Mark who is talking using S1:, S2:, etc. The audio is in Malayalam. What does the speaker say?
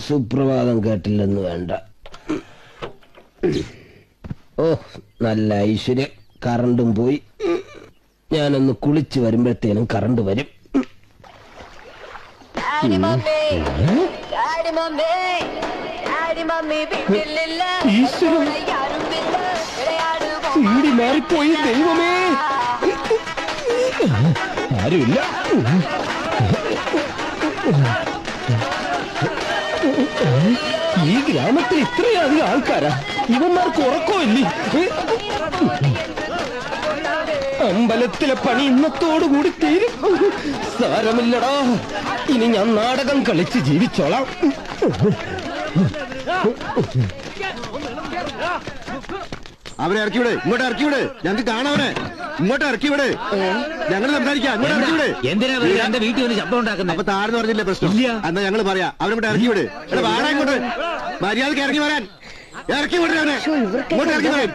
S1: സുപ്രഭാതം കേട്ടില്ലെന്ന് വേണ്ട. ഓ, നല്ല ഐശ്വര്യം. കറണ്ടും പോയി. ഞാനൊന്ന് കുളിച്ച് വരുമ്പോഴത്തേനും കറണ്ട് വരും. മാറിപ്പോയി. ദൈവമേ, ആരുമില്ല. ഈ ഗ്രാമത്തിൽ ഇത്രയധികം ആൾക്കാരാ. ഇവന്മാർക്ക് ഉറക്കമില്ലേ? അമ്പലത്തിലെ പണി ഇന്നത്തോടുകൂടി തീരും. സാരമില്ലടാ, ഇനി ഞാൻ നാടകം കളിച്ച് ജീവിച്ചോളാം.
S2: അവരെ ഇറക്കിവിടെ, ഇങ്ങോട്ട് ഇറക്കിവിടെ. ഞങ്ങൾക്ക് കാണാവനെ, ഇങ്ങോട്ട് ഇറക്കിവിടെ. ഞങ്ങൾ സംസാരിക്കാം. ഇങ്ങോട്ട് ഇറക്കിവിടെ.
S3: എന്തിനാ എന്റെ വീട്ടിൽ ഒരു ശബ്ദം ഉണ്ടാക്കുന്നത്?
S2: അപ്പൊ താഴ്ന്നു പറഞ്ഞില്ലേ പ്രശ്നം? എന്നാ ഞങ്ങൾ പറയാ. അവരിങ്ങോട്ട് ഇറക്കിവിടെ. വാടാ ഇങ്ങോട്ട്. മര്യാദക്ക് ഇറങ്ങി വരാൻ. ഇറക്കി വിടേ. ഇങ്ങോട്ട് ഇറക്കി വരാൻ.